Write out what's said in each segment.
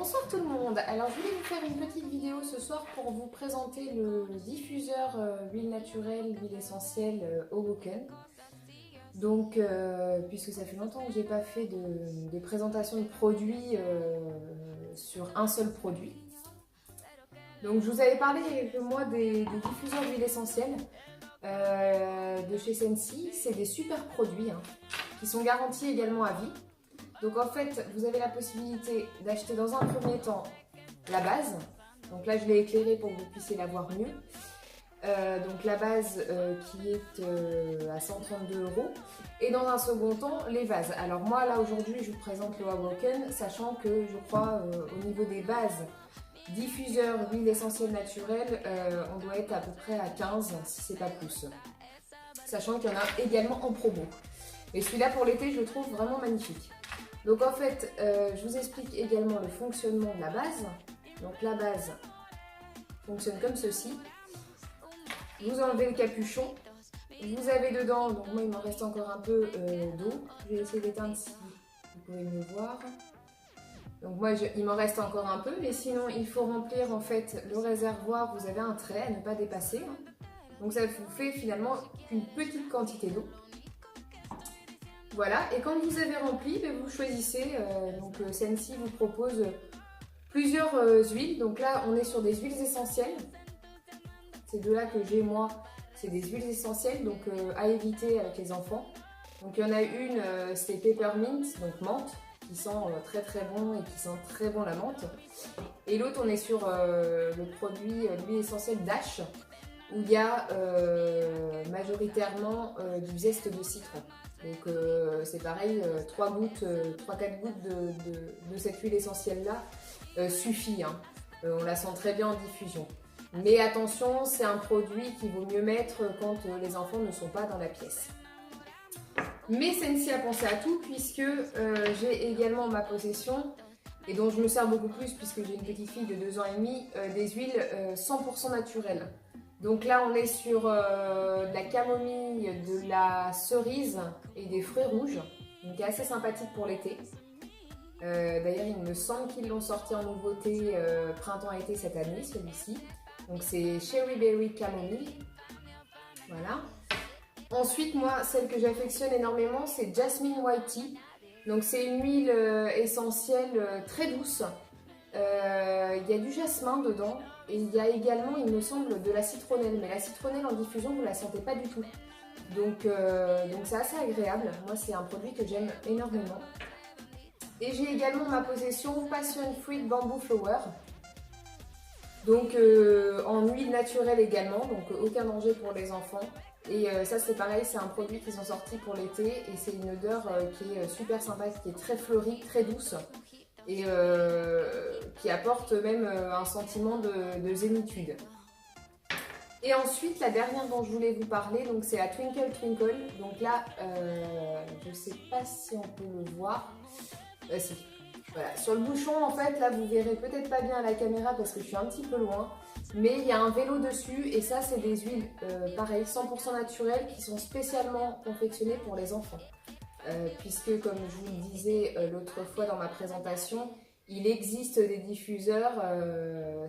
Bonsoir tout le monde. Alors je voulais vous faire une petite vidéo ce soir pour vous présenter le diffuseur huile naturelle, huile essentielle Hoboken. Donc puisque ça fait longtemps que j'ai pas fait de présentation de produits sur un seul produit. Donc je vous avais parlé il y a quelques mois des diffuseurs d'huile essentielle de chez Scentsy. C'est des super produits qui sont garantis également à vie. Donc en fait, vous avez la possibilité d'acheter dans un premier temps la base. Donc là, je l'ai éclairée pour que vous puissiez la voir mieux. Donc la base qui est à 132 €. Et dans un second temps, les vases. Alors moi, là aujourd'hui, je vous présente le Hoboken, sachant que je crois au niveau des bases diffuseurs huile essentielle naturelle, on doit être à peu près à 15, si c'est pas plus. Sachant qu'il y en a également en promo. Et celui-là pour l'été, je le trouve vraiment magnifique. Donc en fait, je vous explique également le fonctionnement de la base. Donc la base fonctionne comme ceci. Vous enlevez le capuchon. Vous avez dedans, donc moi il m'en reste encore un peu d'eau. Je vais essayer d'éteindre si vous pouvez me voir. Donc moi il m'en reste encore un peu, mais sinon il faut remplir en fait le réservoir. Vous avez un trait à ne pas dépasser. Donc ça vous fait finalement une petite quantité d'eau. Voilà, et quand vous avez rempli, vous choisissez, donc Scentsy vous propose plusieurs huiles. Donc là, on est sur des huiles essentielles. Ces deux-là que j'ai moi, c'est des huiles essentielles, donc à éviter avec les enfants. Donc il y en a une, c'est peppermint, donc menthe, qui sent très très bon et qui sent très bon la menthe. Et l'autre, on est sur le produit, l'huile essentielle d'Ash, où il y a majoritairement du zeste de citron. Donc c'est pareil, 3-4 gouttes de cette huile essentielle là suffit. On la sent très bien en diffusion. Mais attention, c'est un produit qu'il vaut mieux mettre quand les enfants ne sont pas dans la pièce. Mais Scentsy a pensé à tout puisque j'ai également en ma possession, et dont je me sers beaucoup plus puisque j'ai une petite fille de 2 ans et demi, des huiles 100% naturelles. Donc là, on est sur de la camomille, de la cerise et des fruits rouges. Donc assez sympathique pour l'été. D'ailleurs, il me semble qu'ils l'ont sorti en nouveauté printemps-été cette année, celui-ci. Donc c'est Cherry Berry Camomille. Voilà. Ensuite, moi, celle que j'affectionne énormément, c'est Jasmine White Tea. Donc c'est une huile essentielle très douce. Il y a du jasmin dedans. Et il y a également, il me semble, de la citronnelle. Mais la citronnelle en diffusion, vous ne la sentez pas du tout. Donc c'est assez agréable. Moi, c'est un produit que j'aime énormément. Et j'ai également ma possession Passion Fruit Bamboo Flower. Donc en huile naturelle également. Donc aucun danger pour les enfants. Et ça, c'est pareil, c'est un produit qu'ils ont sorti pour l'été. Et c'est une odeur qui est super sympa, qui est très fleurie, très douce. Et qui apporte même un sentiment de zénitude. Et ensuite, la dernière dont je voulais vous parler, donc c'est la Twinkle Twinkle. Donc là, je ne sais pas si on peut le voir. Si. Voilà. Sur le bouchon, en fait, là, vous verrez peut-être pas bien à la caméra parce que je suis un petit peu loin. Mais il y a un vélo dessus et ça, c'est des huiles, pareil, 100% naturelles qui sont spécialement confectionnées pour les enfants. Puisque, comme je vous le disais l'autre fois dans ma présentation, il existe des diffuseurs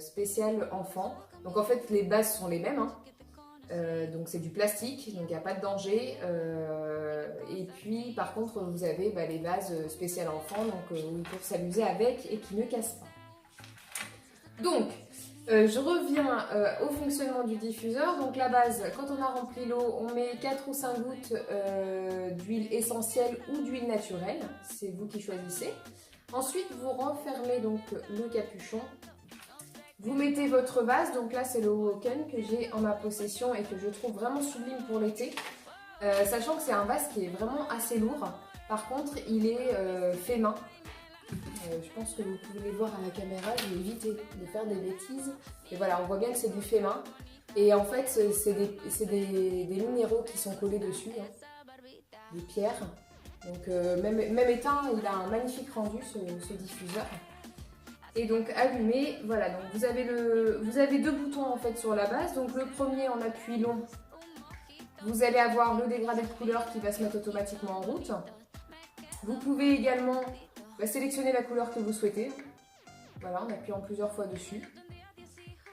spéciaux enfants. Donc en fait, les bases sont les mêmes. Donc c'est du plastique, donc il n'y a pas de danger. Et puis par contre, vous avez les bases spéciales enfants, donc où ils peuvent s'amuser avec et qui ne cassent pas. Donc, je reviens au fonctionnement du diffuseur. Donc la base, quand on a rempli l'eau, on met 4 ou 5 gouttes d'huile essentielle ou d'huile naturelle. C'est vous qui choisissez. Ensuite, vous refermez donc le capuchon. Vous mettez votre vase. Donc là, c'est le Hoboken que j'ai en ma possession et que je trouve vraiment sublime pour l'été. Sachant que c'est un vase qui est vraiment assez lourd. Par contre, il est fait main. Je pense que vous pouvez le voir à la caméra, je vais éviter de faire des bêtises. Et voilà, on voit bien que c'est du fait main. Et en fait, c'est des minéraux qui sont collés dessus, des pierres. Donc même éteint, il a un magnifique rendu ce diffuseur. Et donc allumé, voilà, donc vous avez 2 boutons en fait sur la base. Donc le premier en appui long, vous allez avoir le dégradé de couleur qui va se mettre automatiquement en route. Vous pouvez également sélectionner la couleur que vous souhaitez. voilà, en appuyant plusieurs fois dessus.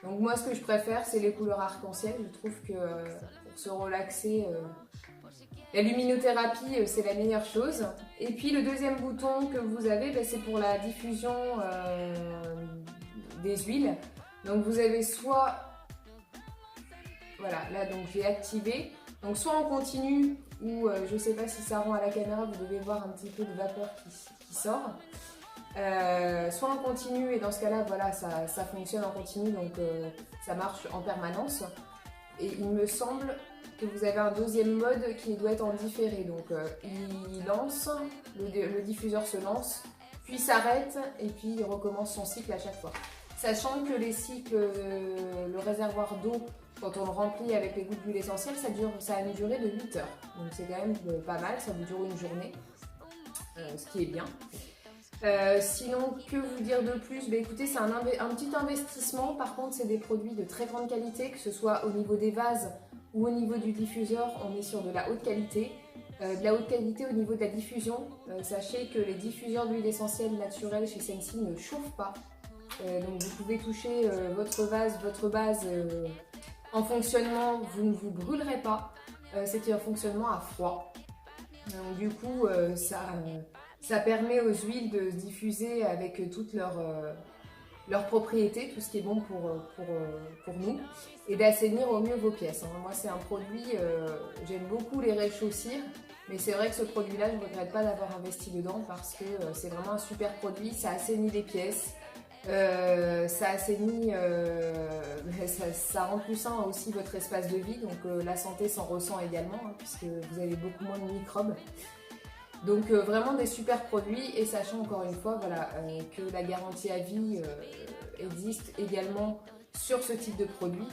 Donc moi, ce que je préfère, c'est les couleurs arc-en-ciel. Je trouve que pour se relaxer, la luminothérapie, c'est la meilleure chose. Et puis le deuxième bouton que vous avez, ben, c'est pour la diffusion des huiles. Donc vous avez soit, voilà, là donc j'ai activé, donc soit en continu ou je ne sais pas si ça rend à la caméra, vous devez voir un petit peu de vapeur qui sort. Soit en continu et dans ce cas-là, voilà, ça fonctionne en continu, donc ça marche en permanence. Et il me semble que vous avez un deuxième mode qui doit être en différé. Donc il lance, le diffuseur se lance, puis s'arrête et puis il recommence son cycle à chaque fois. Sachant que les cycles, le réservoir d'eau, quand on le remplit avec les gouttes d'huile essentielle, ça a une durée de 8 heures. Donc c'est quand même pas mal, ça vous dure une journée, ce qui est bien. Sinon, que vous dire de plus? Bah, écoutez, c'est un petit investissement. Par contre, c'est des produits de très grande qualité, que ce soit au niveau des vases ou au niveau du diffuseur, on est sur de la haute qualité. De la haute qualité au niveau de la diffusion. Sachez que les diffuseurs d'huile essentielle naturelle chez Scentsy ne chauffent pas. Donc vous pouvez toucher votre base en fonctionnement, vous ne vous brûlerez pas. C'est un fonctionnement à froid. Donc du coup, ça permet aux huiles de se diffuser avec toutes leurs propriétés, tout ce qui est bon pour nous, et d'assainir au mieux vos pièces. Moi, c'est un produit, j'aime beaucoup les réchaussir, mais c'est vrai que ce produit-là, je ne regrette pas d'avoir investi dedans parce que c'est vraiment un super produit, ça assainit les pièces, ça assainit, ça rend plus sain aussi votre espace de vie, donc la santé s'en ressent également, puisque vous avez beaucoup moins de microbes. Donc vraiment des super produits, et sachant encore une fois voilà, que la garantie à vie existe également sur ce type de produit.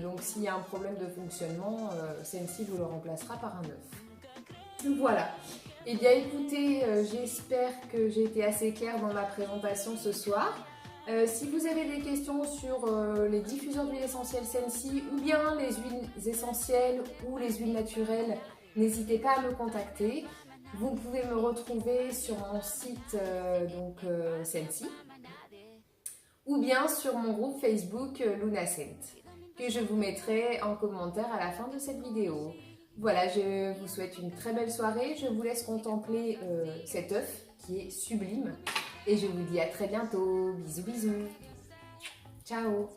Donc s'il y a un problème de fonctionnement, Scentsy vous le remplacera par un neuf. Voilà. Et bien écoutez, j'espère que j'ai été assez claire dans ma présentation ce soir. Si vous avez des questions sur les diffuseurs d'huile essentielle Scentsy ou bien les huiles essentielles ou les huiles naturelles, n'hésitez pas à me contacter. Vous pouvez me retrouver sur mon site Scentsy ou bien sur mon groupe Facebook Lunascent, que je vous mettrai en commentaire à la fin de cette vidéo. Voilà, je vous souhaite une très belle soirée. Je vous laisse contempler cet œuf qui est sublime. Et je vous dis à très bientôt. Bisous bisous. Ciao.